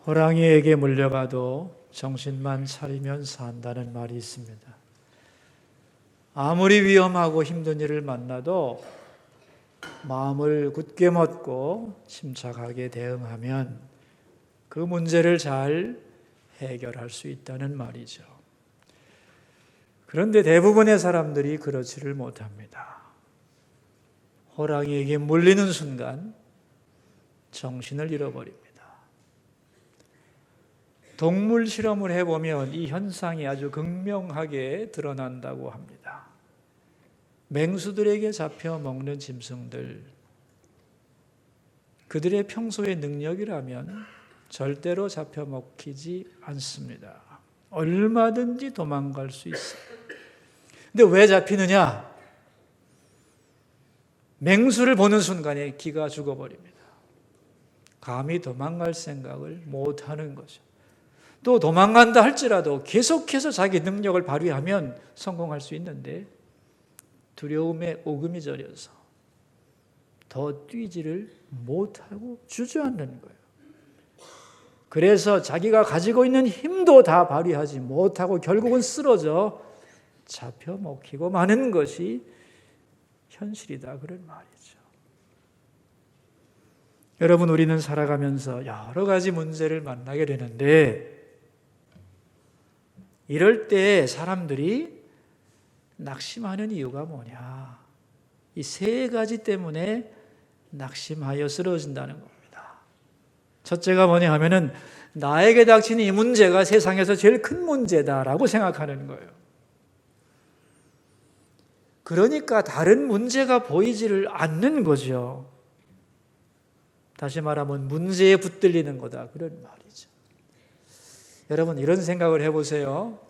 호랑이에게 물려가도 정신만 차리면 산다는 말이 있습니다. 아무리 위험하고 힘든 일을 만나도 마음을 굳게 먹고 침착하게 대응하면 그 문제를 잘 해결할 수 있다는 말이죠. 그런데 대부분의 사람들이 그렇지를 못합니다. 호랑이에게 물리는 순간 정신을 잃어버립니다. 동물 실험을 해보면 이 현상이 아주 극명하게 드러난다고 합니다. 맹수들에게 잡혀 먹는 짐승들, 그들의 평소의 능력이라면 절대로 잡혀 먹히지 않습니다. 얼마든지 도망갈 수 있어요. 근데 왜 잡히느냐? 맹수를 보는 순간에 기가 죽어버립니다. 감히 도망갈 생각을 못하는 거죠. 또 도망간다 할지라도 계속해서 자기 능력을 발휘하면 성공할 수 있는데 두려움에 오금이 저려서 더 뛰지를 못하고 주저앉는 거예요. 그래서 자기가 가지고 있는 힘도 다 발휘하지 못하고 결국은 쓰러져 잡혀 먹히고 마는 것이 현실이다, 그런 말이죠. 여러분, 우리는 살아가면서 여러 가지 문제를 만나게 되는데 이럴 때 사람들이 낙심하는 이유가 뭐냐? 이 세 가지 때문에 낙심하여 쓰러진다는 겁니다. 첫째가 뭐냐 하면은 나에게 닥친 이 문제가 세상에서 제일 큰 문제다라고 생각하는 거예요. 그러니까 다른 문제가 보이지를 않는 거죠. 다시 말하면 문제에 붙들리는 거다, 그런 말이죠. 여러분, 이런 생각을 해보세요.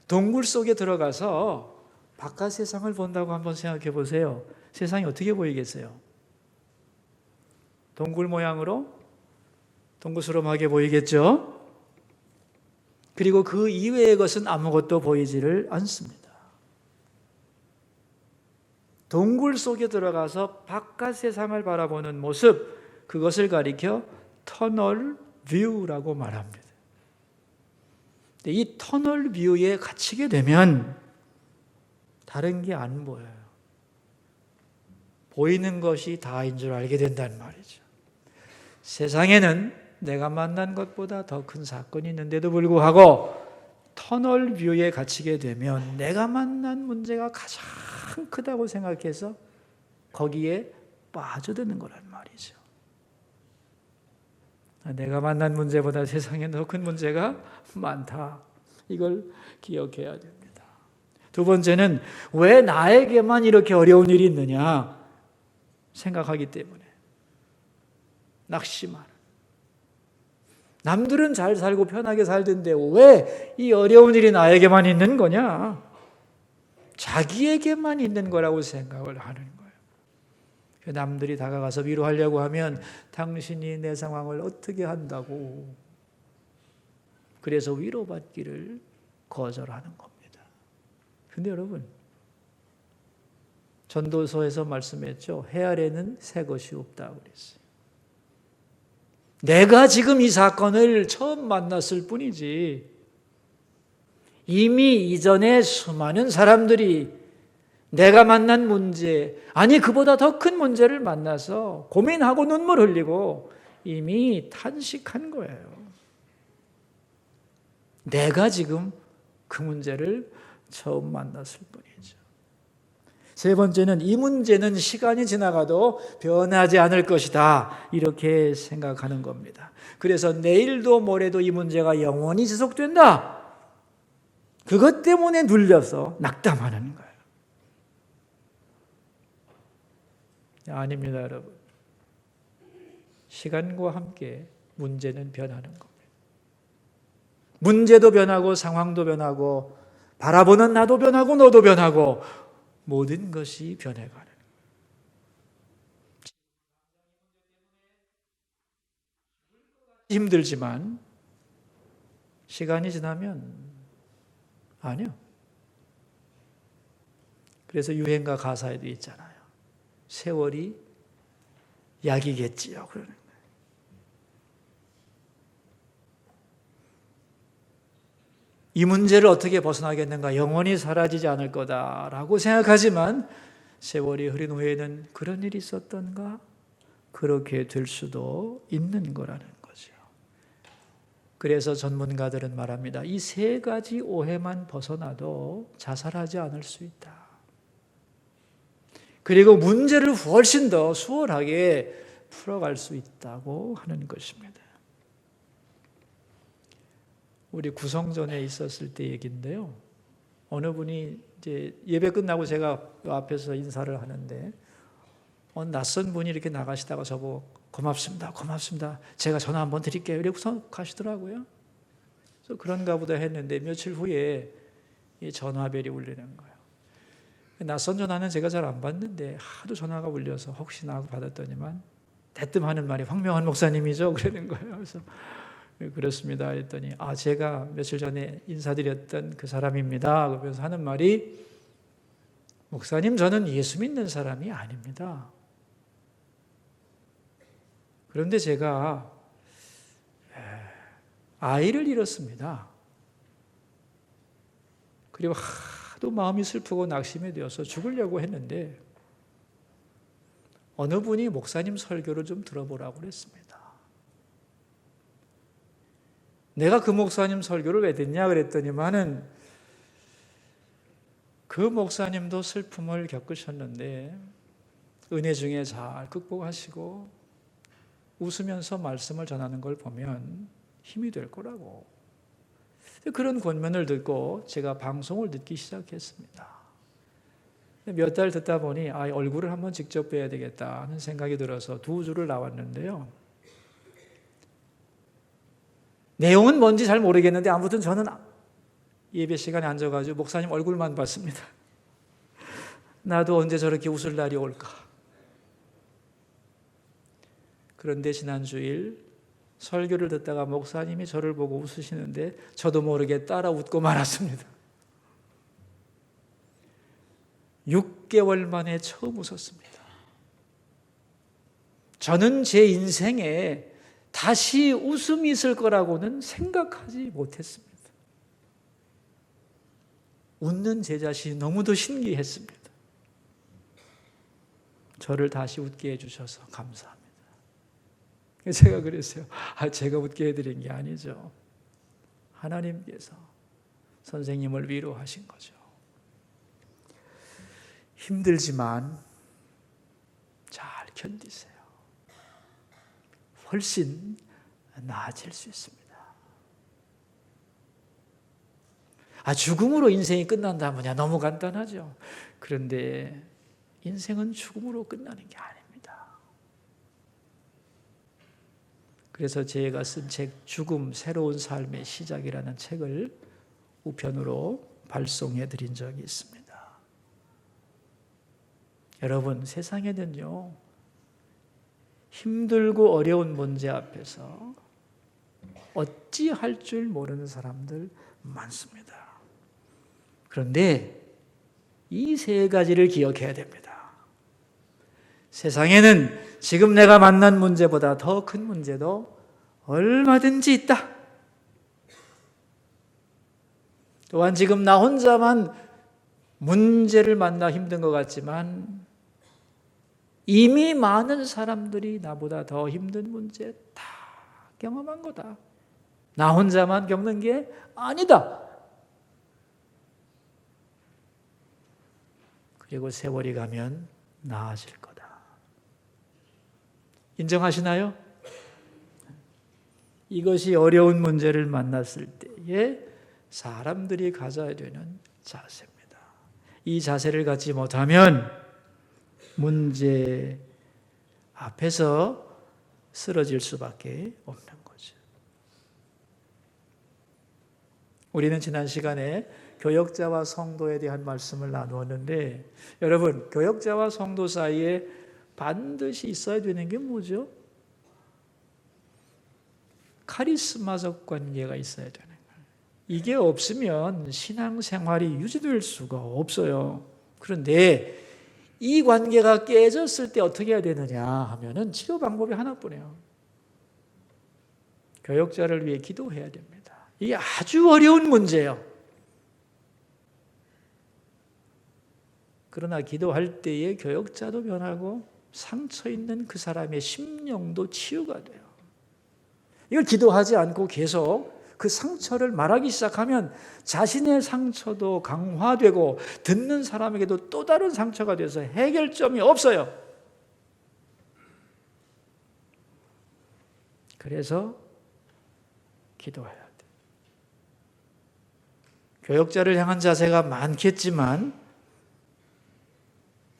동굴 속에 들어가서 바깥 세상을 본다고 한번 생각해 보세요. 세상이 어떻게 보이겠어요? 동굴 모양으로 동그스름하게 보이겠죠? 그리고 그 이외의 것은 아무것도 보이지를 않습니다. 동굴 속에 들어가서 바깥 세상을 바라보는 모습, 그것을 가리켜 터널 뷰라고 말합니다. 이 터널 뷰에 갇히게 되면 다른 게 안 보여요. 보이는 것이 다인 줄 알게 된다는 말이죠. 세상에는 내가 만난 것보다 더 큰 사건이 있는데도 불구하고 터널 뷰에 갇히게 되면 내가 만난 문제가 가장 크다고 생각해서 거기에 빠져드는 거란 말이죠. 내가 만난 문제보다 세상에 더 큰 문제가 많다. 이걸 기억해야 됩니다. 두 번째는 왜 나에게만 이렇게 어려운 일이 있느냐 생각하기 때문에 낙심하는. 남들은 잘 살고 편하게 살던데 왜 이 어려운 일이 나에게만 있는 거냐? 자기에게만 있는 거라고 생각을 하는 거예요. 남들이 다가가서 위로하려고 하면 당신이 내 상황을 어떻게 한다고, 그래서 위로받기를 거절하는 겁니다. 근데 여러분, 전도서에서 말씀했죠. 해 아래는 새 것이 없다고 그랬어요. 내가 지금 이 사건을 처음 만났을 뿐이지 이미 이전에 수많은 사람들이 내가 만난 문제, 아니 그보다 더 큰 문제를 만나서 고민하고 눈물 흘리고 이미 탄식한 거예요. 내가 지금 그 문제를 처음 만났을 뿐이죠. 세 번째는 이 문제는 시간이 지나가도 변하지 않을 것이다, 이렇게 생각하는 겁니다. 그래서 내일도 모레도 이 문제가 영원히 지속된다, 그것 때문에 눌려서 낙담하는 거예요. 아닙니다, 여러분. 시간과 함께 문제는 변하는 겁니다. 문제도 변하고 상황도 변하고 바라보는 나도 변하고 너도 변하고 모든 것이 변해가는 거예요. 힘들지만 시간이 지나면 아니요. 그래서 유행가 가사에도 있잖아요. 세월이 약이겠지요, 그러는 거예요. 이 문제를 어떻게 벗어나겠는가? 영원히 사라지지 않을 거다라고 생각하지만 세월이 흐른 후에는 그런 일이 있었던가? 그렇게 될 수도 있는 거라는 거죠. 그래서 전문가들은 말합니다. 이 세 가지 오해만 벗어나도 자살하지 않을 수 있다. 그리고 문제를 훨씬 더 수월하게 풀어갈 수 있다고 하는 것입니다. 우리 구성전에 있었을 때 얘기인데요. 어느 분이 이제 예배 끝나고 제가 앞에서 인사를 하는데 낯선 분이 이렇게 나가시다가 저보고 고맙습니다. 고맙습니다. 제가 전화 한번 드릴게요. 이러고서 가시더라고요. 그래서 그런가 보다 했는데 며칠 후에 이 전화벨이 울리는 거예요. 낯선 전화는 제가 잘 안 받는데 하도 전화가 울려서 혹시나 하고 받았더니만 대뜸 하는 말이 황명환 목사님이죠? 그러는 거예요. 그래서 그렇습니다. 했더니 제가 며칠 전에 인사드렸던 그 사람입니다. 그래서 하는 말이 목사님 저는 예수 믿는 사람이 아닙니다. 그런데 제가 아이를 잃었습니다. 그리고 하도 마음이 슬프고 낙심이 되어서 죽으려고 했는데 어느 분이 목사님 설교를 좀 들어보라고 그랬습니다. 내가 그 목사님 설교를 왜 듣냐 그랬더니만은 그 목사님도 슬픔을 겪으셨는데 은혜 중에 잘 극복하시고 웃으면서 말씀을 전하는 걸 보면 힘이 될 거라고. 그런 권면을 듣고 제가 방송을 듣기 시작했습니다. 몇 달 듣다 보니 얼굴을 한번 직접 뵈야 되겠다 하는 생각이 들어서 2주를 나왔는데요. 내용은 뭔지 잘 모르겠는데 아무튼 저는 예배 시간에 앉아가지고 목사님 얼굴만 봤습니다. 나도 언제 저렇게 웃을 날이 올까. 그런데 지난 주일 설교를 듣다가 목사님이 저를 보고 웃으시는데 저도 모르게 따라 웃고 말았습니다. 6개월 만에 처음 웃었습니다. 저는 제 인생에 다시 웃음이 있을 거라고는 생각하지 못했습니다. 웃는 제 자신이 너무도 신기했습니다. 저를 다시 웃게 해주셔서 감사합니다. 제가 그랬어요. 제가 웃게 해드린 게 아니죠. 하나님께서 선생님을 위로하신 거죠. 힘들지만 잘 견디세요. 훨씬 나아질 수 있습니다. 죽음으로 인생이 끝난다면야 너무 간단하죠. 그런데 인생은 죽음으로 끝나는 게 아닙니다. 그래서 제가 쓴 책 죽음 새로운 삶의 시작이라는 책을 우편으로 발송해 드린 적이 있습니다. 여러분, 세상에는요 힘들고 어려운 문제 앞에서 어찌할 줄 모르는 사람들 많습니다. 그런데 이 세 가지를 기억해야 됩니다. 세상에는 지금 내가 만난 문제보다 더 큰 문제도 얼마든지 있다. 또한 지금 나 혼자만 문제를 만나 힘든 것 같지만 이미 많은 사람들이 나보다 더 힘든 문제 다 경험한 거다. 나 혼자만 겪는 게 아니다. 그리고 세월이 가면 나아질 거다. 인정하시나요? 이것이 어려운 문제를 만났을 때에 사람들이 가져야 되는 자세입니다. 이 자세를 갖지 못하면 문제 앞에서 쓰러질 수밖에 없는 거죠. 우리는 지난 시간에 교역자와 성도에 대한 말씀을 나누었는데 여러분, 교역자와 성도 사이에 반드시 있어야 되는 게 뭐죠? 카리스마적 관계가 있어야 되는 거예요. 이게 없으면 신앙생활이 유지될 수가 없어요. 그런데 이 관계가 깨졌을 때 어떻게 해야 되느냐 하면은 치료 방법이 하나뿐이에요. 교역자를 위해 기도해야 됩니다. 이게 아주 어려운 문제예요. 그러나 기도할 때에 교역자도 변하고 상처 있는 그 사람의 심령도 치유가 돼요. 이걸 기도하지 않고 계속 그 상처를 말하기 시작하면 자신의 상처도 강화되고 듣는 사람에게도 또 다른 상처가 돼서 해결점이 없어요. 그래서 기도해야 돼. 교역자를 향한 자세가 많겠지만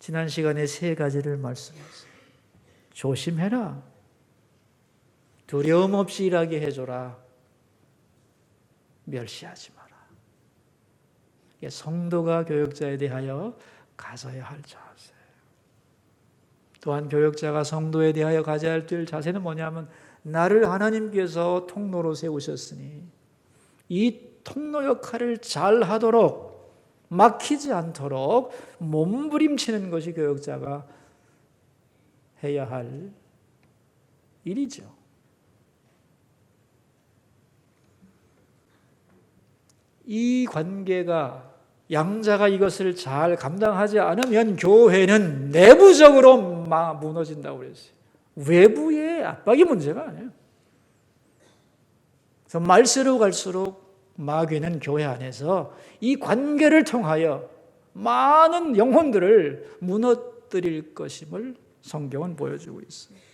지난 시간에 3가지를 말씀했어요. 조심해라. 두려움 없이 일하게 해줘라. 멸시하지 마라. 이게 성도가 교역자에 대하여 가져야 할 자세. 또한 교역자가 성도에 대하여 가져야 될 자세는 뭐냐면 나를 하나님께서 통로로 세우셨으니 이 통로 역할을 잘 하도록 막히지 않도록 몸부림치는 것이 교역자가 해야 할 일이죠. 이 관계가 양자가 이것을 잘 감당하지 않으면 교회는 내부적으로 무너진다고 그랬어요. 외부의 압박이 문제가 아니에요. 그래서 말세로 갈수록 마귀는 교회 안에서 이 관계를 통하여 많은 영혼들을 무너뜨릴 것임을 성경은 보여주고 있습니다.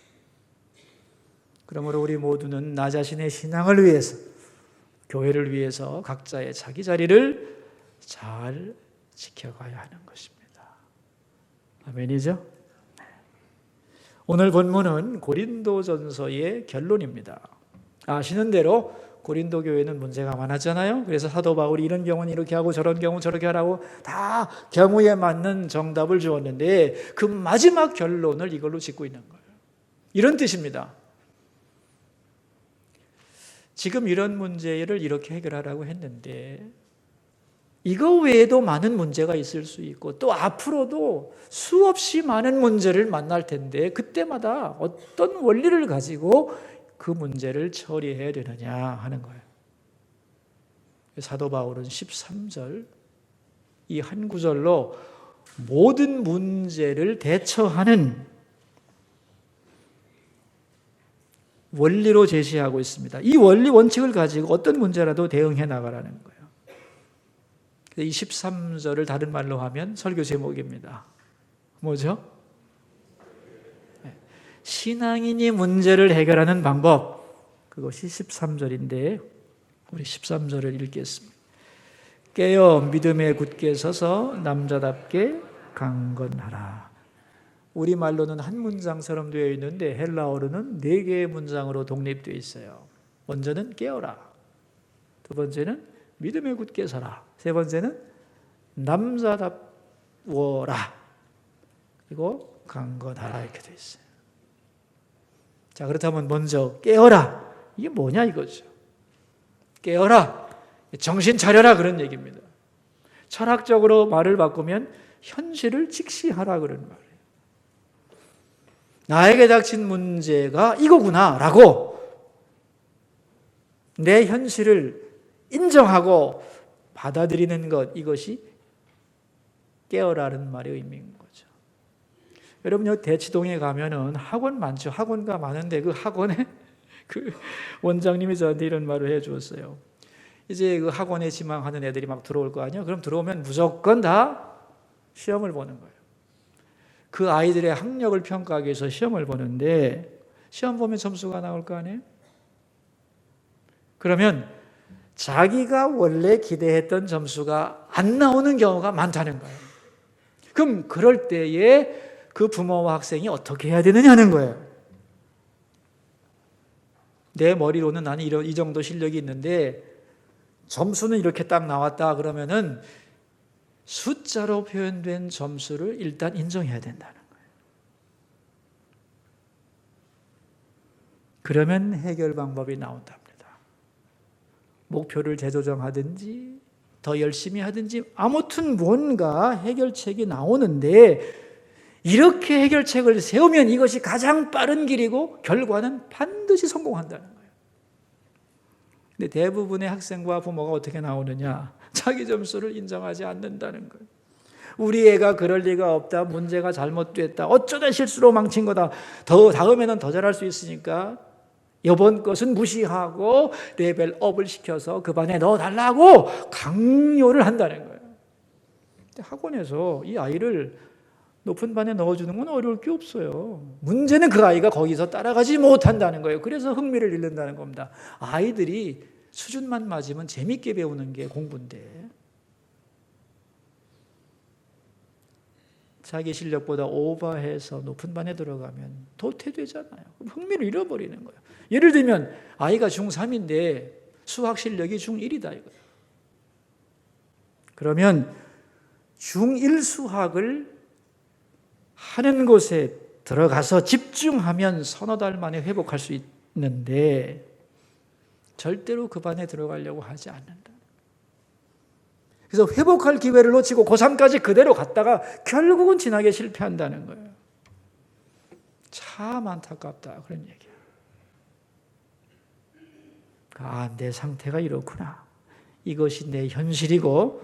그러므로 우리 모두는 나 자신의 신앙을 위해서, 교회를 위해서 각자의 자기 자리를 잘 지켜가야 하는 것입니다. 아멘이죠? 오늘 본문은 고린도전서의 결론입니다. 아시는 대로 고린도 교회는 문제가 많았잖아요. 그래서 사도 바울이 이런 경우는 이렇게 하고 저런 경우 저렇게 하라고 다 경우에 맞는 정답을 주었는데 그 마지막 결론을 이걸로 짓고 있는 거예요. 이런 뜻입니다. 지금 이런 문제를 이렇게 해결하라고 했는데 이거 외에도 많은 문제가 있을 수 있고 또 앞으로도 수없이 많은 문제를 만날 텐데 그때마다 어떤 원리를 가지고 그 문제를 처리해야 되느냐 하는 거예요. 사도 바울은 13절 이 한 구절로 모든 문제를 대처하는 원리로 제시하고 있습니다. 이 원리 원칙을 가지고 어떤 문제라도 대응해 나가라는 거예요. 이 13절을 다른 말로 하면 설교 제목입니다. 뭐죠? 신앙인이 문제를 해결하는 방법, 그것이 13절인데 우리 13절을 읽겠습니다. 깨어 믿음에 굳게 서서 남자답게 강건하라. 우리말로는 한 문장처럼 되어 있는데 헬라어로는 4개의 문장으로 독립되어 있어요. 먼저는 깨어라, 두 번째는 믿음에 굳게 서라, 세 번째는 남자답워라, 그리고 강건하라 이렇게 되어 있어요. 자, 그렇다면 먼저 깨어라. 이게 뭐냐 이거죠. 깨어라. 정신 차려라 그런 얘기입니다. 철학적으로 말을 바꾸면 현실을 직시하라 그런 말이에요. 나에게 닥친 문제가 이거구나 라고 내 현실을 인정하고 받아들이는 것, 이것이 깨어라는 말의 의미인 거죠. 여러분 여기 대치동에 가면은 학원 많죠. 학원가 많은데 그 학원에 그 원장님이 저한테 이런 말을 해 주었어요. 이제 그 학원에 지망하는 애들이 막 들어올 거 아니에요. 그럼 들어오면 무조건 다 시험을 보는 거예요. 그 아이들의 학력을 평가하기 위해서 시험을 보는데 시험 보면 점수가 나올 거 아니에요. 그러면 자기가 원래 기대했던 점수가 안 나오는 경우가 많다는 거예요. 그럼 그럴 때에 그 부모와 학생이 어떻게 해야 되느냐는 거예요. 내 머리로는 나는 이 정도 실력이 있는데 점수는 이렇게 딱 나왔다 그러면은 숫자로 표현된 점수를 일단 인정해야 된다는 거예요. 그러면 해결 방법이 나온답니다. 목표를 재조정하든지 더 열심히 하든지 아무튼 뭔가 해결책이 나오는데 이렇게 해결책을 세우면 이것이 가장 빠른 길이고 결과는 반드시 성공한다는 거예요. 근데 대부분의 학생과 부모가 어떻게 나오느냐? 자기 점수를 인정하지 않는다는 거예요. 우리 애가 그럴 리가 없다. 문제가 잘못됐다. 어쩌다 실수로 망친 거다. 더 다음에는 더 잘할 수 있으니까 이번 것은 무시하고 레벨업을 시켜서 그 반에 넣어달라고 강요를 한다는 거예요. 학원에서 이 아이를 높은 반에 넣어주는 건 어려울 게 없어요. 문제는 그 아이가 거기서 따라가지 못한다는 거예요. 그래서 흥미를 잃는다는 겁니다. 아이들이 수준만 맞으면 재밌게 배우는 게 공부인데 자기 실력보다 오버해서 높은 반에 들어가면 도태되잖아요. 흥미를 잃어버리는 거예요. 예를 들면 아이가 중3인데 수학 실력이 중1이다 이거예요. 그러면 중1 수학을 하는 곳에 들어가서 집중하면 서너 달 만에 회복할 수 있는데 절대로 그 반에 들어가려고 하지 않는다. 그래서 회복할 기회를 놓치고 고3까지 그대로 갔다가 결국은 진학에 실패한다는 거예요. 참 안타깝다 그런 얘기야. 아, 내 상태가 이렇구나. 이것이 내 현실이고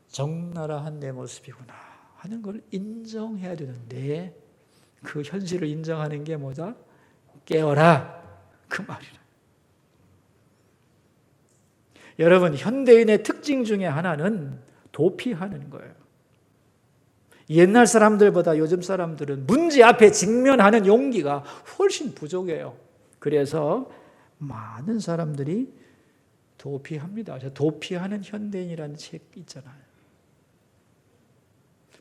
적나라한 내 모습이구나 하는 걸 인정해야 되는데 그 현실을 인정하는 게 뭐다? 깨어라 그 말이라. 여러분, 현대인의 특징 중에 하나는 도피하는 거예요. 옛날 사람들보다 요즘 사람들은 문제 앞에 직면하는 용기가 훨씬 부족해요. 그래서 많은 사람들이 도피합니다. 도피하는 현대인이라는 책 있잖아요.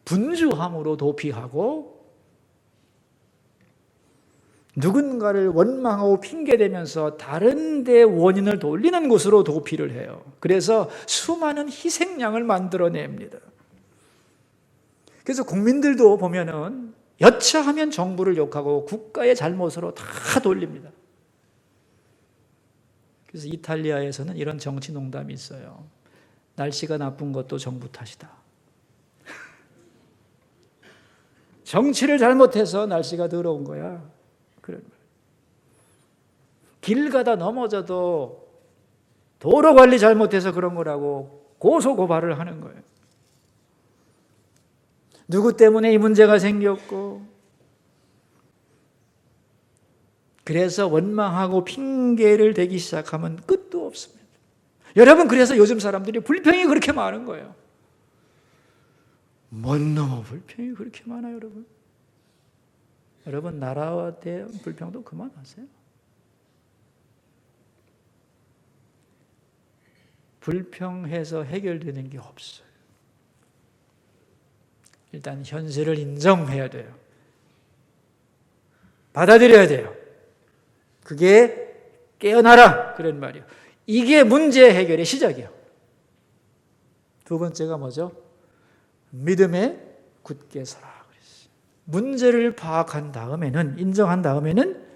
분주함으로 도피하고 누군가를 원망하고 핑계대면서 다른 데 원인을 돌리는 곳으로 도피를 해요. 그래서 수많은 희생양을 만들어냅니다. 그래서 국민들도 보면은 여차하면 정부를 욕하고 국가의 잘못으로 다 돌립니다. 그래서 이탈리아에서는 이런 정치 농담이 있어요. 날씨가 나쁜 것도 정부 탓이다. 정치를 잘못해서 날씨가 더러운 거야. 그런 거예요. 길 가다 넘어져도 도로 관리 잘못해서 그런 거라고 고소 고발을 하는 거예요. 누구 때문에 이 문제가 생겼고 그래서 원망하고 핑계를 대기 시작하면 끝도 없습니다. 여러분, 그래서 요즘 사람들이 불평이 그렇게 많은 거예요. 뭔 놈의 불평이 그렇게 많아요, 여러분? 여러분, 나라와 대한 불평도 그만하세요. 불평해서 해결되는 게 없어요. 일단 현실을 인정해야 돼요. 받아들여야 돼요. 그게 깨어나라 그런 말이에요. 이게 문제 해결의 시작이에요. 두 번째가 뭐죠? 믿음에 굳게 서라. 문제를 파악한 다음에는, 인정한 다음에는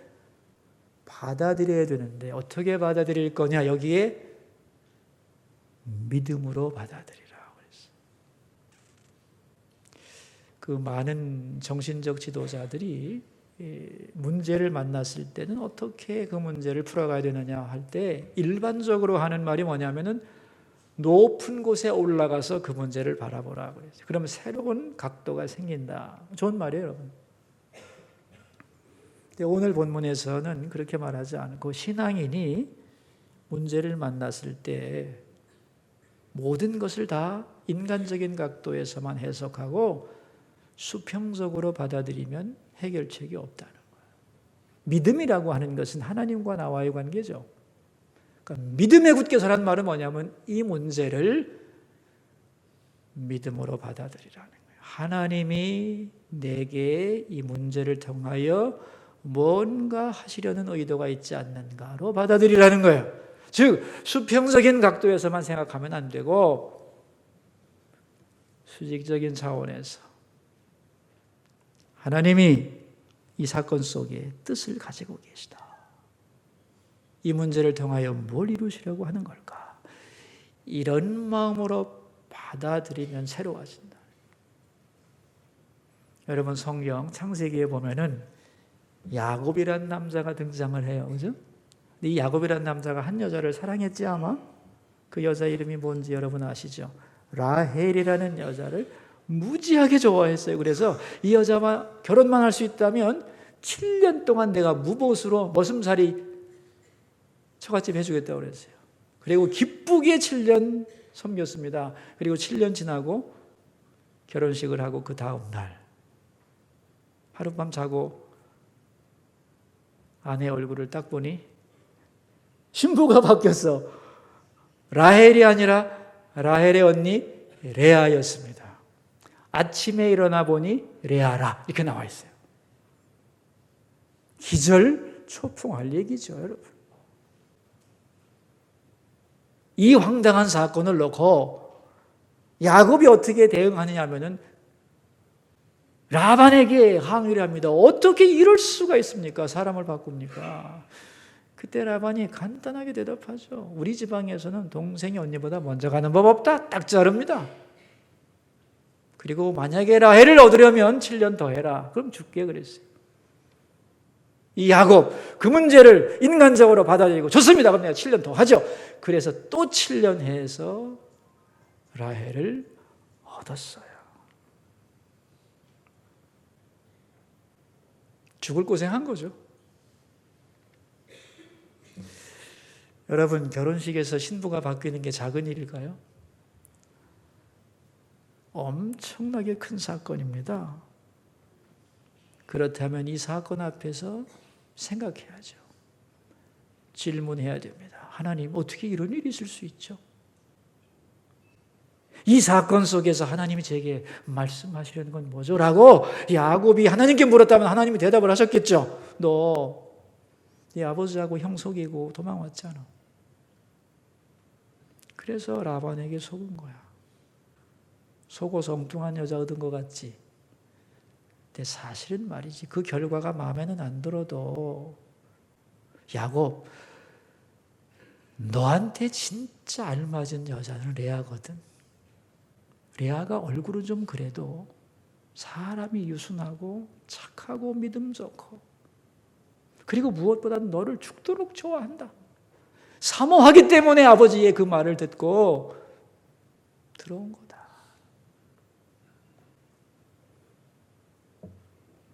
받아들여야 되는데 어떻게 받아들일 거냐? 여기에 믿음으로 받아들이라고 그랬어요. 그 많은 정신적 지도자들이 문제를 만났을 때는 어떻게 그 문제를 풀어가야 되느냐 할 때 일반적으로 하는 말이 뭐냐면은 높은 곳에 올라가서 그 문제를 바라보라 그랬어요. 그러면 새로운 각도가 생긴다. 좋은 말이에요, 여러분. 근데 오늘 본문에서는 그렇게 말하지 않고 신앙인이 문제를 만났을 때 모든 것을 다 인간적인 각도에서만 해석하고 수평적으로 받아들이면 해결책이 없다는 거예요. 믿음이라고 하는 것은 하나님과 나와의 관계죠. 그러니까 믿음에 굳게 서란 말은 뭐냐면 이 문제를 믿음으로 받아들이라는 거예요. 하나님이 내게 이 문제를 통하여 뭔가 하시려는 의도가 있지 않는가로 받아들이라는 거예요. 즉 수평적인 각도에서만 생각하면 안 되고 수직적인 차원에서 하나님이 이 사건 속에 뜻을 가지고 계시다. 이 문제를 통하여 뭘 이루시려고 하는 걸까? 이런 마음으로 받아들이면 새로워진다. 여러분, 성경 창세기에 보면은 야곱이라는 남자가 등장을 해요. 그죠? 이 야곱이라는 남자가 한 여자를 사랑했지 아마? 그 여자 이름이 뭔지 여러분 아시죠? 라헬이라는 여자를 무지하게 좋아했어요. 그래서 이 여자와 결혼만 할 수 있다면 7년 동안 내가 무보수로 머슴살이 처갓집 해주겠다고 그랬어요. 그리고 기쁘게 7년 섬겼습니다. 그리고 7년 지나고 결혼식을 하고 그 다음 날 하룻밤 자고 아내 얼굴을 딱 보니 신부가 바뀌었어. 라헬이 아니라 라헬의 언니 레아였습니다. 아침에 일어나 보니 레아라 이렇게 나와 있어요. 기절초풍할 얘기죠, 여러분. 이 황당한 사건을 놓고 야곱이 어떻게 대응하느냐 하면은 라반에게 항의를 합니다. 어떻게 이럴 수가 있습니까? 사람을 바꿉니까? 그때 라반이 간단하게 대답하죠. 우리 지방에서는 동생이 언니보다 먼저 가는 법 없다. 딱 자릅니다. 그리고 만약에 라헬을 얻으려면 7년 더 해라. 그럼 줄게 그랬어요. 이 야곱 그 문제를 인간적으로 받아들이고 좋습니다. 그럼 내가 7년 더 하죠. 그래서 또 7년 해서 라헬을 얻었어요. 죽을 고생한 거죠. 여러분, 결혼식에서 신부가 바뀌는 게 작은 일일까요? 엄청나게 큰 사건입니다. 그렇다면 이 사건 앞에서 생각해야죠. 질문해야 됩니다. 하나님, 어떻게 이런 일이 있을 수 있죠? 이 사건 속에서 하나님이 제게 말씀하시려는 건 뭐죠? 라고 야곱이 하나님께 물었다면 하나님이 대답을 하셨겠죠. 너 네 아버지하고 형 속이고 도망왔잖아. 그래서 라반에게 속은 거야. 속어서 엉뚱한 여자 얻은 것 같지? 근데 사실은 말이지 그 결과가 마음에는 안 들어도 야곱, 너한테 진짜 알맞은 여자는 레아거든. 레아가 얼굴은 좀 그래도 사람이 유순하고 착하고 믿음 좋고 그리고 무엇보다도 너를 죽도록 좋아한다. 사모하기 때문에 아버지의 그 말을 듣고 들어온 거다.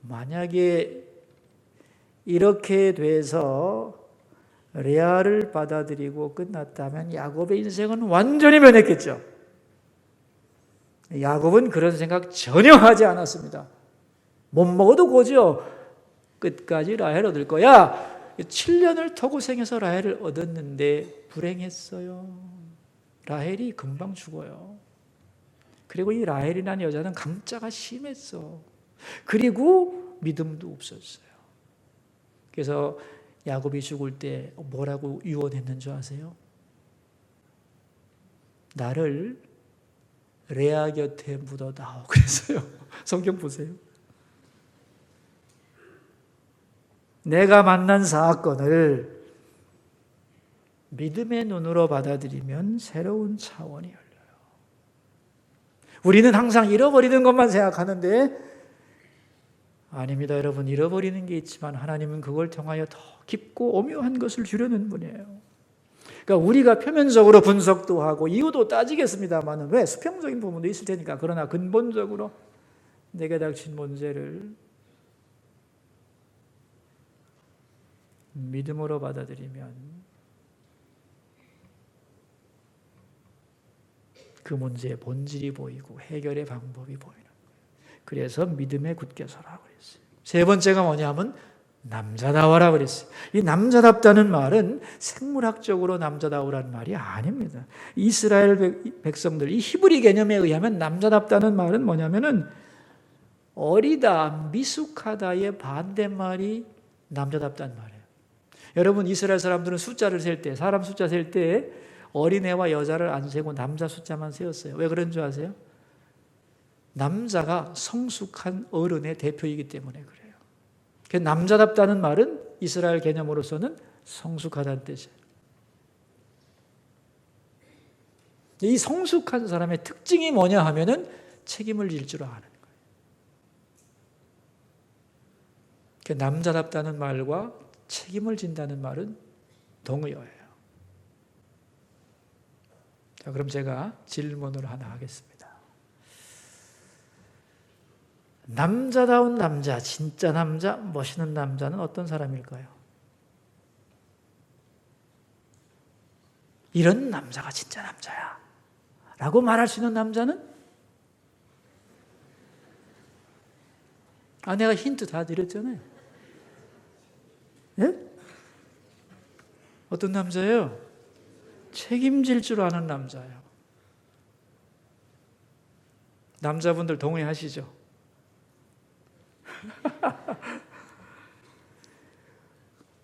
만약에 이렇게 돼서 레아를 받아들이고 끝났다면 야곱의 인생은 완전히 변했겠죠. 야곱은 그런 생각 전혀 하지 않았습니다. 못 먹어도 고죠. 끝까지 라헬 얻을 거야. 7년을 더 고생해서 라헬을 얻었는데 불행했어요. 라헬이 금방 죽어요. 그리고 이 라헬이라는 여자는 강자가 심했어. 그리고 믿음도 없었어요. 그래서 야곱이 죽을 때 뭐라고 유언했는 줄 아세요? 나를 레아 곁에 묻어다오. 그랬어요. 성경 보세요. 내가 만난 사건을 믿음의 눈으로 받아들이면 새로운 차원이 열려요. 우리는 항상 잃어버리는 것만 생각하는데 아닙니다, 여러분. 잃어버리는 게 있지만 하나님은 그걸 통하여 더 깊고 오묘한 것을 주려는 분이에요. 그러니까 우리가 표면적으로 분석도 하고 이유도 따지겠습니다만 왜 수평적인 부분도 있을 테니까 그러나 근본적으로 내게 닥친 문제를 믿음으로 받아들이면 그 문제의 본질이 보이고 해결의 방법이 보이는 거예요. 그래서 믿음에 굳게 서라고 그랬어요. 세 번째가 뭐냐면 남자다워라 그랬어요. 이 남자답다는 말은 생물학적으로 남자다우라는 말이 아닙니다. 이스라엘 백성들, 이 히브리 개념에 의하면 남자답다는 말은 뭐냐면은 어리다, 미숙하다의 반대말이 남자답다는 말이에요. 여러분, 이스라엘 사람들은 숫자를 셀 때, 사람 숫자 셀 때 어린애와 여자를 안 세고 남자 숫자만 세웠어요. 왜 그런 줄 아세요? 남자가 성숙한 어른의 대표이기 때문에 그래요. 남자답다는 말은 이스라엘 개념으로서는 성숙하다는 뜻이에요. 이 성숙한 사람의 특징이 뭐냐 하면은 책임을 질 줄 아는 거예요. 남자답다는 말과 책임을 진다는 말은 동의어예요. 자, 그럼 제가 질문을 하나 하겠습니다. 남자다운 남자, 진짜 남자, 멋있는 남자는 어떤 사람일까요? 이런 남자가 진짜 남자야 라고 말할 수 있는 남자는? 내가 힌트 다 드렸잖아요. 예? 어떤 남자예요? 책임질 줄 아는 남자예요. 남자분들 동의하시죠?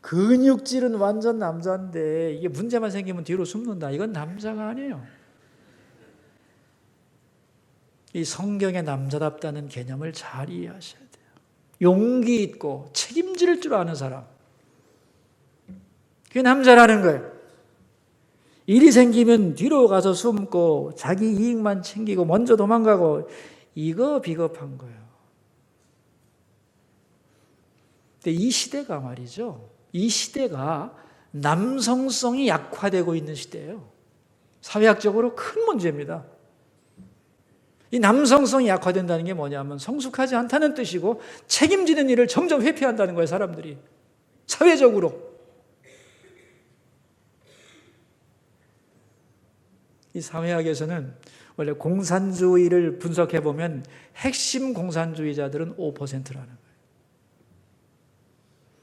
근육질은 완전 남자인데 이게 문제만 생기면 뒤로 숨는다. 이건 남자가 아니에요. 이 성경의 남자답다는 개념을 잘 이해하셔야 돼요. 용기 있고 책임질 줄 아는 사람. 그게 남자라는 거예요. 일이 생기면 뒤로 가서 숨고 자기 이익만 챙기고 먼저 도망가고 이거 비겁한 거예요. 근데 이 시대가 말이죠. 이 시대가 남성성이 약화되고 있는 시대예요. 사회학적으로 큰 문제입니다. 이 남성성이 약화된다는 게 뭐냐면 성숙하지 않다는 뜻이고 책임지는 일을 점점 회피한다는 거예요, 사람들이. 사회적으로. 이 사회학에서는 원래 공산주의를 분석해 보면 핵심 공산주의자들은 5%라는 거예요.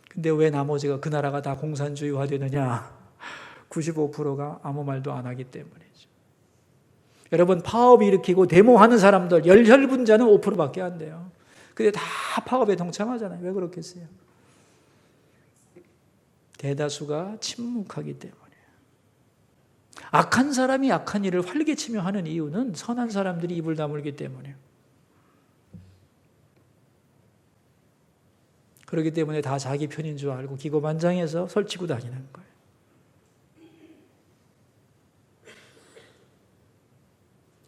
근데 왜 나머지가 그 나라가 다 공산주의화 되느냐? 95%가 아무 말도 안 하기 때문이죠. 여러분, 파업 일으키고 데모하는 사람들 열혈분자는 5%밖에 안 돼요. 근데 다 파업에 동참하잖아요. 왜 그렇겠어요? 대다수가 침묵하기 때문이에요. 악한 사람이 악한 일을 활개치며 하는 이유는 선한 사람들이 입을 다물기 때문이에요. 그렇기 때문에 다 자기 편인 줄 알고 기고만장해서 설치고 다니는 거예요.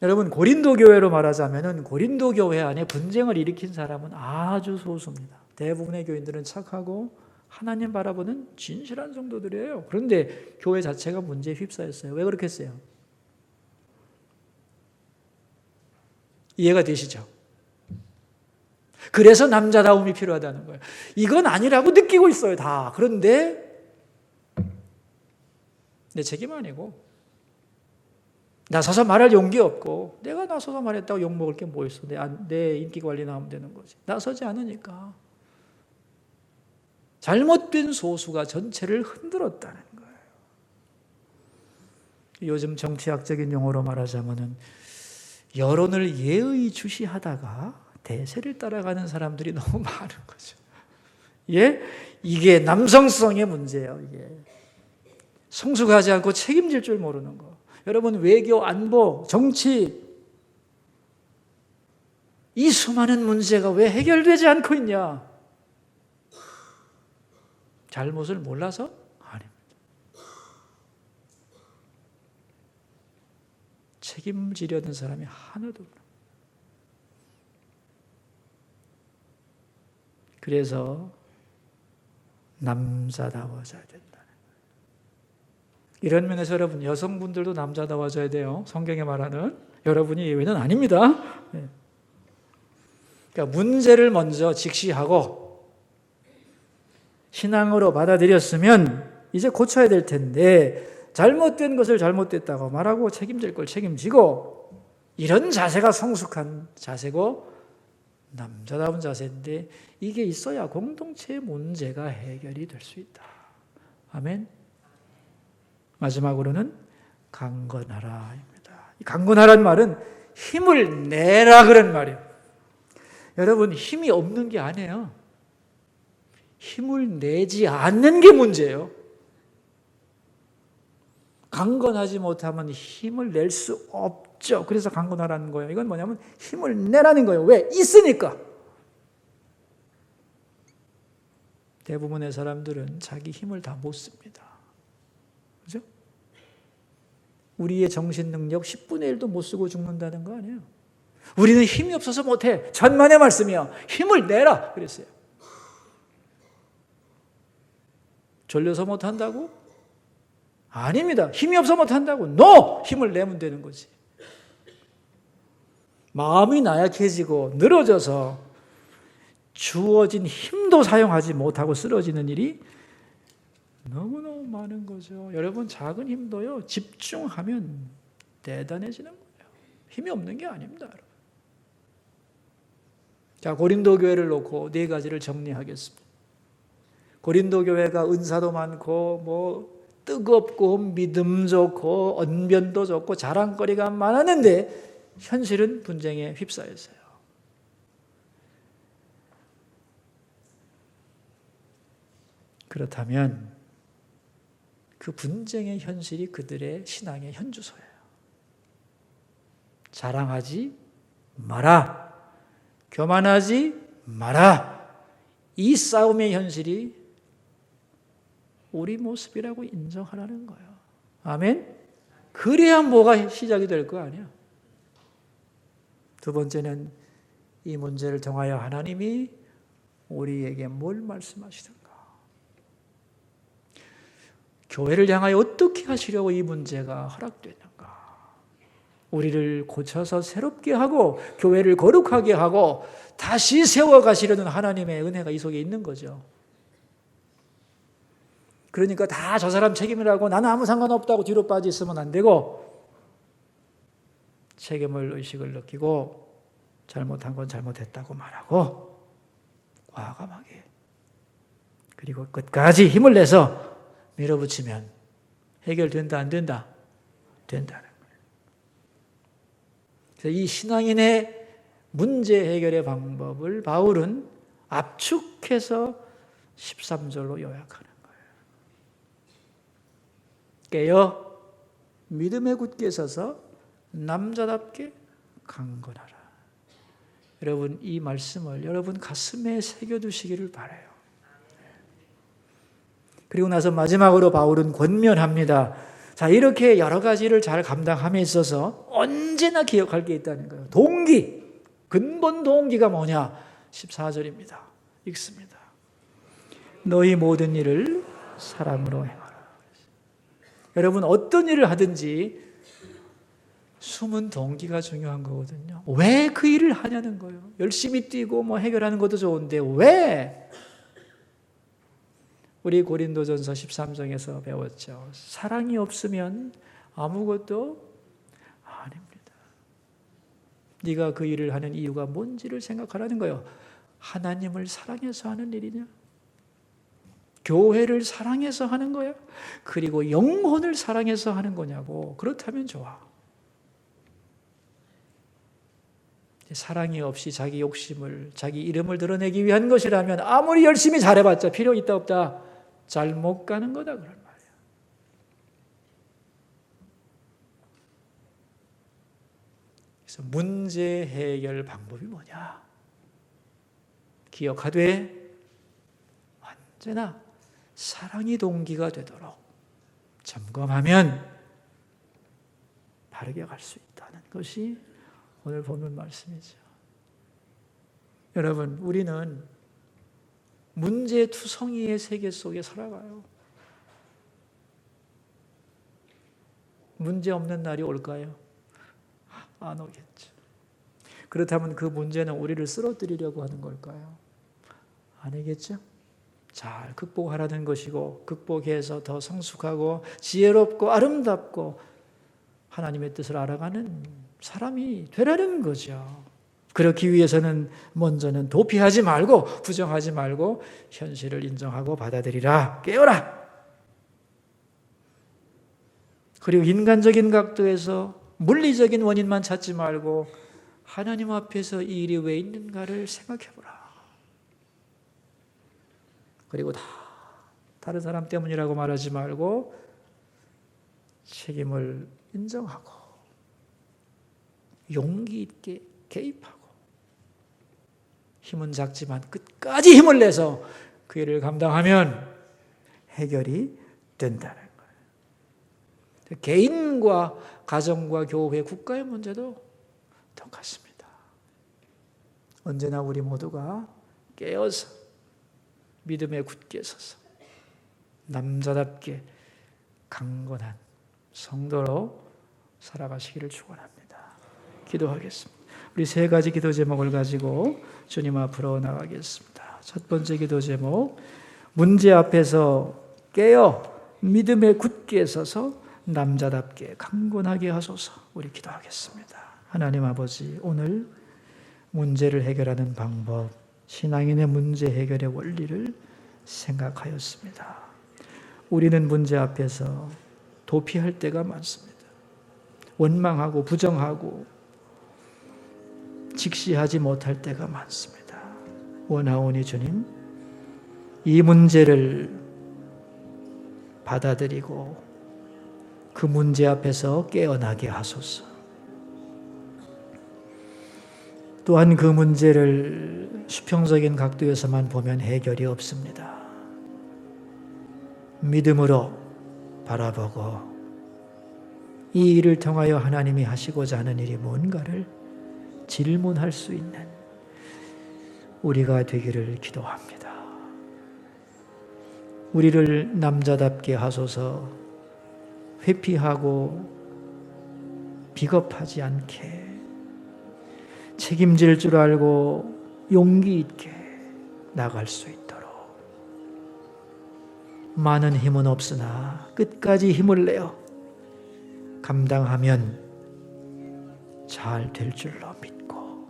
여러분, 고린도 교회로 말하자면 고린도 교회 안에 분쟁을 일으킨 사람은 아주 소수입니다. 대부분의 교인들은 착하고 하나님 바라보는 진실한 성도들이에요. 그런데 교회 자체가 문제에 휩싸였어요. 왜 그렇겠어요? 이해가 되시죠? 그래서 남자다움이 필요하다는 거예요. 이건 아니라고 느끼고 있어요, 다. 그런데 내 책임 아니고 나서서 말할 용기 없고 내가 나서서 말했다고 욕먹을 게 뭐 있어. 내 인기 관리 나오면 되는 거지. 나서지 않으니까. 잘못된 소수가 전체를 흔들었다는 거예요. 요즘 정치학적인 용어로 말하자면은 여론을 예의주시하다가 대세를 따라가는 사람들이 너무 많은 거죠. 예? 이게 남성성의 문제예요, 이게. 성숙하지 않고 책임질 줄 모르는 거. 여러분, 외교, 안보, 정치, 이 수많은 문제가 왜 해결되지 않고 있냐? 잘못을 몰라서? 아닙니다. 책임지려는 사람이 하나도 없는. 그래서 남자다워져야 된다는 거예요. 이런 면에서 여러분, 여성분들도 남자다워져야 돼요. 성경에 말하는 여러분이 예외는 아닙니다. 네. 그러니까 문제를 먼저 직시하고 신앙으로 받아들였으면 이제 고쳐야 될 텐데 잘못된 것을 잘못됐다고 말하고 책임질 걸 책임지고 이런 자세가 성숙한 자세고 남자다운 자세인데 이게 있어야 공동체의 문제가 해결이 될 수 있다. 아멘. 마지막으로는 강건하라입니다. 강건하란 말은 힘을 내라 그런 말이에요. 여러분, 힘이 없는 게 아니에요. 힘을 내지 않는 게 문제예요. 강건하지 못하면 힘을 낼 수 없죠. 그래서 강건하라는 거예요. 이건 뭐냐면 힘을 내라는 거예요. 왜? 있으니까. 대부분의 사람들은 자기 힘을 다 못 씁니다. 그죠? 우리의 정신 능력 10분의 1도 못 쓰고 죽는다는 거 아니에요. 우리는 힘이 없어서 못해. 천만의 말씀이야. 힘을 내라 그랬어요. 졸려서 못한다고? 아닙니다. 힘이 없어 못한다고. No! 힘을 내면 되는 거지. 마음이 나약해지고 늘어져서 주어진 힘도 사용하지 못하고 쓰러지는 일이 너무너무 많은 거죠. 여러분, 작은 힘도요, 집중하면 대단해지는 거예요. 힘이 없는 게 아닙니다, 여러분. 자, 고린도 교회를 놓고 네 가지를 정리하겠습니다. 고린도 교회가 은사도 많고 뜨겁고 믿음 좋고 언변도 좋고 자랑거리가 많았는데 현실은 분쟁에 휩싸였어요. 그렇다면 그 분쟁의 현실이 그들의 신앙의 현주소예요. 자랑하지 마라. 교만하지 마라. 이 싸움의 현실이 우리 모습이라고 인정하라는 거예요. 아멘? 그래야 뭐가 시작이 될 거 아니야. 두 번째는 이 문제를 통하여 하나님이 우리에게 뭘 말씀하시던가. 교회를 향하여 어떻게 하시려고 이 문제가 허락됐는가. 우리를 고쳐서 새롭게 하고 교회를 거룩하게 하고 다시 세워가시려는 하나님의 은혜가 이 속에 있는 거죠. 그러니까 다 저 사람 책임이라고 나는 아무 상관없다고 뒤로 빠져 있으면 안 되고 책임을 의식을 느끼고 잘못한 건 잘못했다고 말하고 과감하게 그리고 끝까지 힘을 내서 밀어붙이면 해결된다 안 된다? 된다는 거예요. 그래서 이 신앙인의 문제 해결의 방법을 바울은 압축해서 13절로 요약하는 깨어 믿음에 굳게 서서 남자답게 강건하라. 여러분, 이 말씀을 여러분 가슴에 새겨두시기를 바라요. 그리고 나서 마지막으로 바울은 권면합니다. 자, 이렇게 여러 가지를 잘 감당함에 있어서 언제나 기억할 게 있다는 거예요. 동기, 근본 동기가 뭐냐? 14절입니다. 읽습니다. 너희 모든 일을 사랑으로 행하라. 여러분, 어떤 일을 하든지 숨은 동기가 중요한 거거든요. 왜 그 일을 하냐는 거예요. 열심히 뛰고 해결하는 것도 좋은데 왜? 우리 고린도전서 13장에서 배웠죠. 사랑이 없으면 아무것도 아닙니다. 네가 그 일을 하는 이유가 뭔지를 생각하라는 거예요. 하나님을 사랑해서 하는 일이냐? 교회를 사랑해서 하는 거야? 그리고 영혼을 사랑해서 하는 거냐고. 그렇다면 좋아. 사랑이 없이 자기 욕심을, 자기 이름을 드러내기 위한 것이라면 아무리 열심히 잘해봤자 필요 있다 없다 잘 못 가는 거다 그런 말이야. 그래서 문제 해결 방법이 뭐냐? 기억하되 언제나 사랑이 동기가 되도록 점검하면 바르게 갈 수 있다는 것이 오늘 본문 말씀이죠. 여러분, 우리는 문제투성이의 세계 속에 살아가요. 문제 없는 날이 올까요? 안 오겠죠. 그렇다면 그 문제는 우리를 쓰러뜨리려고 하는 걸까요? 아니겠죠? 잘 극복하라는 것이고 극복해서 더 성숙하고 지혜롭고 아름답고 하나님의 뜻을 알아가는 사람이 되라는 거죠. 그렇기 위해서는 먼저는 도피하지 말고 부정하지 말고 현실을 인정하고 받아들이라. 깨어라. 그리고 인간적인 각도에서 물리적인 원인만 찾지 말고 하나님 앞에서 이 일이 왜 있는가를 생각해보라. 그리고 다른 사람 때문이라고 말하지 말고 책임을 인정하고 용기 있게 개입하고 힘은 작지만 끝까지 힘을 내서 그 일을 감당하면 해결이 된다는 거예요. 개인과 가정과 교회, 국가의 문제도 똑같습니다. 언제나 우리 모두가 깨어서 믿음에 굳게 서서 남자답게 강건한 성도로 살아가시기를 축원합니다. 기도하겠습니다. 우리 세 가지 기도 제목을 가지고 주님 앞으로 나가겠습니다. 첫 번째 기도 제목, 문제 앞에서 깨어 믿음에 굳게 서서 남자답게 강건하게 하소서. 우리 기도하겠습니다. 하나님 아버지, 오늘 문제를 해결하는 방법, 신앙인의 문제 해결의 원리를 생각하였습니다. 우리는 문제 앞에서 도피할 때가 많습니다. 원망하고 부정하고 직시하지 못할 때가 많습니다. 원하오니 주님, 이 문제를 받아들이고 그 문제 앞에서 깨어나게 하소서. 또한 그 문제를 수평적인 각도에서만 보면 해결이 없습니다. 믿음으로 바라보고 이 일을 통하여 하나님이 하시고자 하는 일이 뭔가를 질문할 수 있는 우리가 되기를 기도합니다. 우리를 남자답게 하소서. 회피하고 비겁하지 않게 책임질 줄 알고 용기 있게 나갈 수 있도록, 많은 힘은 없으나 끝까지 힘을 내어 감당하면 잘 될 줄로 믿고,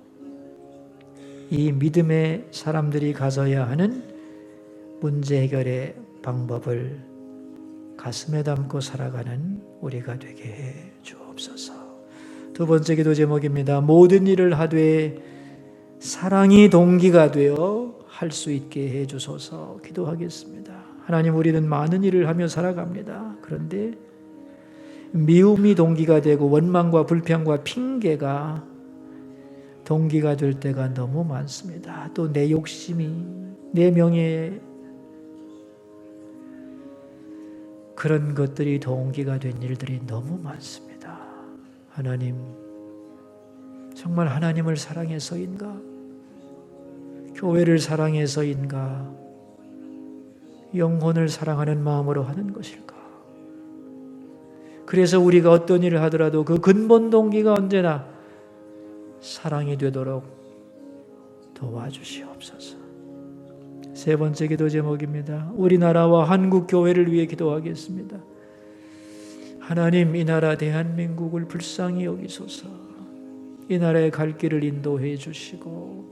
이 믿음의 사람들이 가져야 하는 문제 해결의 방법을 가슴에 담고 살아가는 우리가 되게 해 주옵소서. 두 번째 기도 제목입니다. 모든 일을 하되 사랑이 동기가 되어 할 수 있게 해 주소서. 기도하겠습니다. 하나님, 우리는 많은 일을 하며 살아갑니다. 그런데 미움이 동기가 되고 원망과 불평과 핑계가 동기가 될 때가 너무 많습니다. 또 내 욕심이, 내 명예, 그런 것들이 동기가 된 일들이 너무 많습니다. 하나님, 정말 하나님을 사랑해서인가? 교회를 사랑해서인가? 영혼을 사랑하는 마음으로 하는 것일까? 그래서 우리가 어떤 일을 하더라도 그 근본 동기가 언제나 사랑이 되도록 도와주시옵소서. 세 번째 기도 제목입니다. 우리나라와 한국 교회를 위해 기도하겠습니다. 하나님, 이 나라 대한민국을 불쌍히 여기소서. 이 나라의 갈 길을 인도해 주시고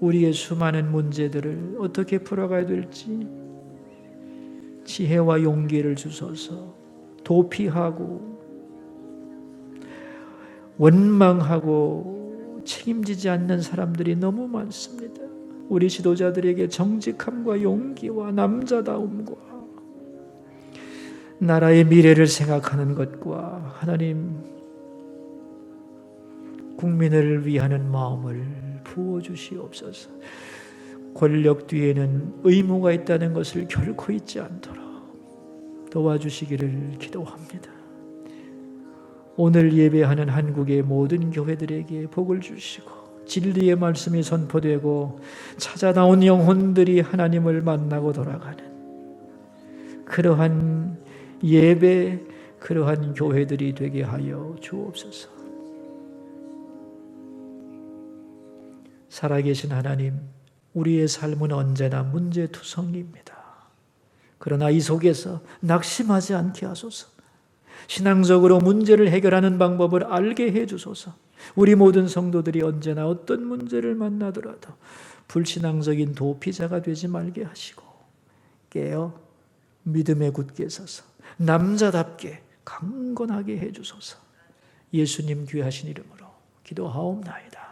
우리의 수많은 문제들을 어떻게 풀어가야 될지 지혜와 용기를 주소서. 도피하고 원망하고 책임지지 않는 사람들이 너무 많습니다. 우리 지도자들에게 정직함과 용기와 남자다움과 나라의 미래를 생각하는 것과 하나님 국민을 위하는 마음을 부어주시옵소서. 권력 뒤에는 의무가 있다는 것을 결코 잊지 않도록 도와주시기를 기도합니다. 오늘 예배하는 한국의 모든 교회들에게 복을 주시고 진리의 말씀이 선포되고 찾아 나온 영혼들이 하나님을 만나고 돌아가는 그러한 예배, 그러한 교회들이 되게 하여 주옵소서. 살아계신 하나님, 우리의 삶은 언제나 문제투성이입니다. 그러나 이 속에서 낙심하지 않게 하소서. 신앙적으로 문제를 해결하는 방법을 알게 해주소서. 우리 모든 성도들이 언제나 어떤 문제를 만나더라도 불신앙적인 도피자가 되지 말게 하시고 깨어 믿음에 굳게 서서 남자답게 강건하게 해주소서. 예수님 귀하신 이름으로 기도하옵나이다.